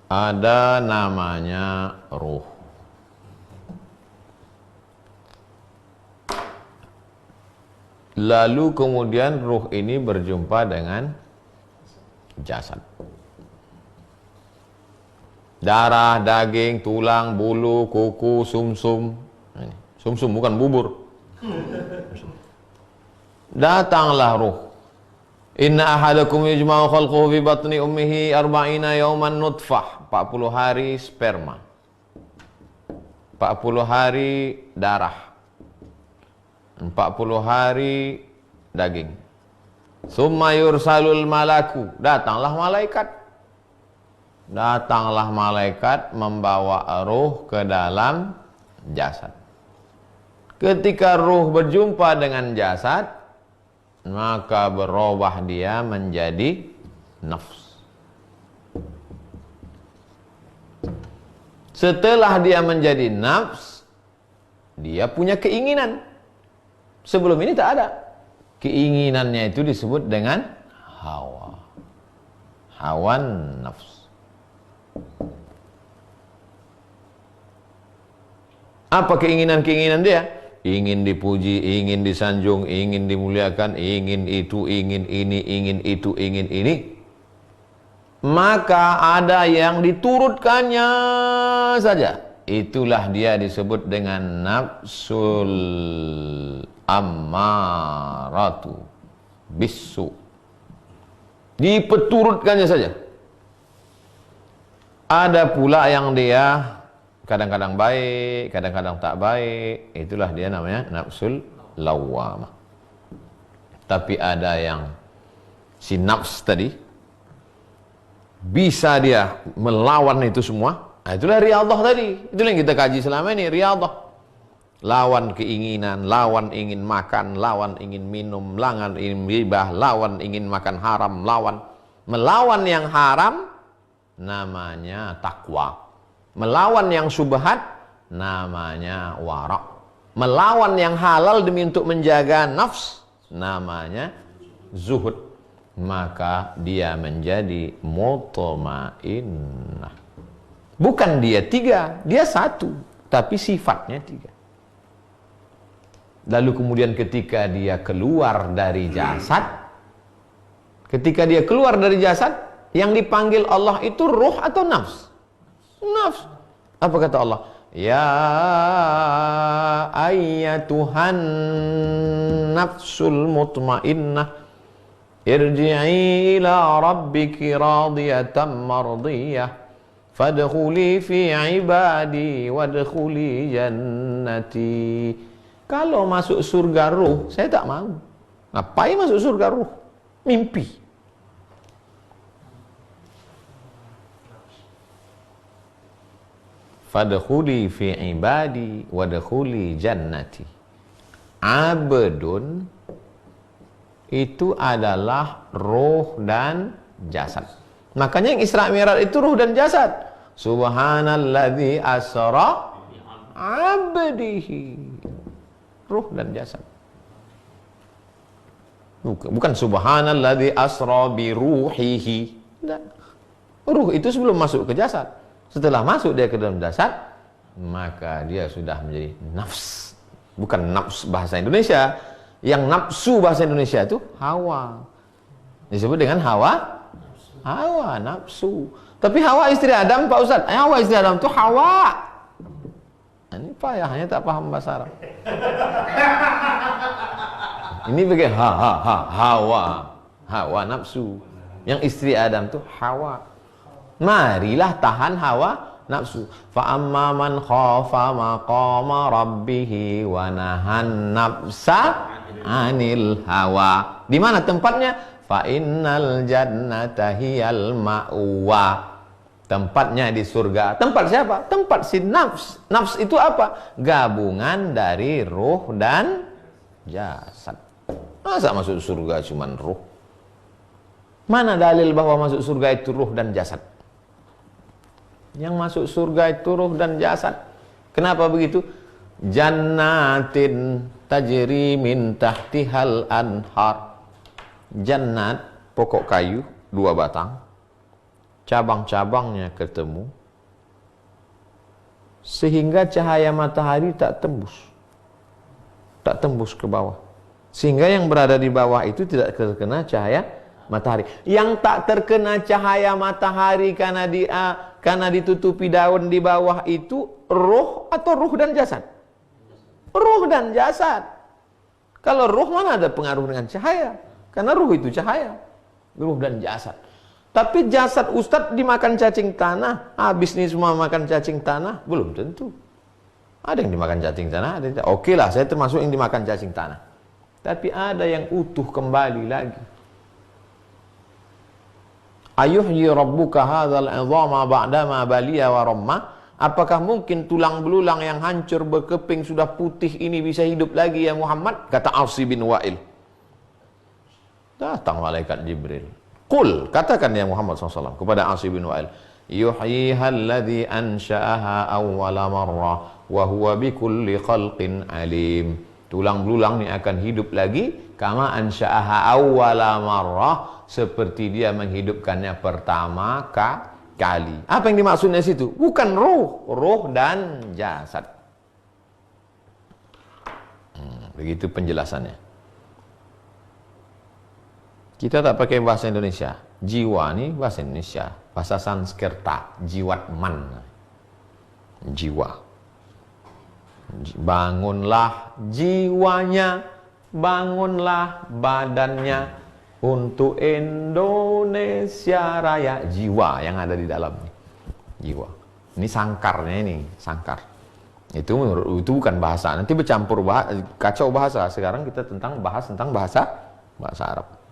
ada namanya ruh. Lalu kemudian ruh ini berjumpa dengan jasad. Darah, daging, tulang, bulu, kuku, sumsum. Sumsum bukan bubur. Datanglah ruh. Inna ahadakum yujma'u khalquhu fi batni ummihi arba'ina yawman nutfah. 40 hari sperma. 40 hari darah. 40 hari daging. Summa yursalul malaku. Datanglah malaikat. Datanglah malaikat membawa ruh ke dalam jasad. Ketika ruh berjumpa dengan jasad, maka berubah dia menjadi nafs. Setelah dia menjadi nafs, dia punya keinginan. Sebelum ini tak ada. Keinginannya itu disebut dengan hawa. Hawan nafs. Apa keinginan-keinginan dia? Ingin dipuji, ingin disanjung, ingin dimuliakan, ingin itu, ingin ini, ingin itu, ingin ini. Maka ada yang diturutkannya saja. Itulah dia disebut dengan nafsul ammaratu bisu. Dipeturutkannya saja. Ada pula yang dia kadang-kadang baik, kadang-kadang tak baik. Itulah dia namanya nafsul lawwamah. Tapi ada yang si nafs tadi bisa dia melawan itu semua. Nah, itulah riyadhah tadi. Itulah yang kita kaji selama ini, riyadhah. Lawan keinginan, lawan ingin makan, lawan ingin minum, lawan ingin ribah, lawan ingin makan haram, lawan melawan yang haram namanya takwa. Melawan yang syubhat namanya wara'. Melawan yang halal demi untuk menjaga nafs namanya zuhud. Maka dia menjadi mutmainnah. Bukan dia tiga, dia satu, tapi sifatnya tiga. Lalu kemudian ketika dia keluar dari jasad, yang dipanggil Allah itu ruh atau nafs? Nafs. Apa kata Allah? Ya ayyatuhan nafsul mutmainnah irji'i ila rabbiki radiyatan mardiyah fadkhuli fi ibadi wadkhuli jannati. Kalau masuk surga ruh, saya tak mau. Ngapain masuk surga ruh? Mimpi. Fadkhuli fi ibadi wadkhuli jannati. Abdun itu adalah ruh dan jasad. Makanya yang Isra Mi'raj itu ruh dan jasad. Subhanalladzi asra abdihi. Ruh dan jasad. Bukan subhanalladzi asra bi ruhihi. Ruh itu sebelum masuk ke jasad. Setelah masuk dia ke dalam jasad, maka dia sudah menjadi nafs. Bukan nafs bahasa Indonesia. Yang nafsu bahasa Indonesia itu hawa. Disebut dengan hawa. Hawa, nafsu. Tapi Hawa istri Adam, Pak Ustadz. Hawa istri Adam itu Hawa. Ini payahnya tak paham bahasa Arab. Ini bagian Hawa. Hawa nafsu. Yang istri Adam itu Hawa. Marilah tahan hawa nafsu. Fa amma man khafa maqama rabbih wa nahan nafsa anil hawa. Di mana tempatnya? Fa innal jannata hiyal ma'wa. Tempatnya di surga. Tempat siapa? Tempat si nafs. Nafs itu apa? Gabungan dari ruh dan jasad. Masa masuk surga cuman ruh? Mana dalil bahwa masuk surga itu ruh dan jasad? Yang masuk surga itu ruh dan jasad. Kenapa begitu? Jannatin tajri min tahtihal anhar. Jannat, pokok kayu, 2 batang. cabang-cabangnya ketemu, sehingga cahaya matahari tak tembus ke bawah, sehingga yang berada di bawah itu tidak terkena cahaya matahari. Yang tak terkena cahaya matahari karena ditutupi daun di bawah itu roh atau ruh dan jasad? Ruh dan jasad. Kalau ruh mana ada pengaruh dengan cahaya? Karena ruh itu cahaya, ruh dan jasad. Tapi jasad ustadz dimakan cacing tanah, habis nih semua makan cacing tanah? Belum tentu. Ada yang dimakan cacing tanah, ada yang... Oke lah, saya termasuk yang dimakan cacing tanah. Tapi ada yang utuh kembali lagi. Ayuhyi rabbuka hadzal 'idhama ba'dama baliya wa ramma? Apakah mungkin tulang belulang yang hancur berkeping sudah putih ini bisa hidup lagi ya Muhammad? Kata Asi bin Wa'il. Datang malaikat Jibril. Qul, katakan ya Muhammad SAW kepada Asi bin Wa'il, yuhyiha alladhi ansha'aha awwala marrah wa huwa bikulli khalqin alim. Tulang belulang ini akan hidup lagi kama ansha'aha awwala marrah, seperti dia menghidupkannya pertama kali. Apa yang dimaksudnya situ? Bukan roh dan jasad. Begitu penjelasannya. Kita tak pakai bahasa Indonesia. Jiwa nih bahasa Indonesia. Bahasa Sanskerta, jiwatman. Jiwa. Bangunlah jiwanya, bangunlah badannya untuk Indonesia Raya. Jiwa yang ada di dalam. Jiwa. Ini sangkarnya ini, sangkar. Itu bukan bahasa. Nanti bercampur kacau bahasa. Sekarang kita bahas tentang bahasa Arab.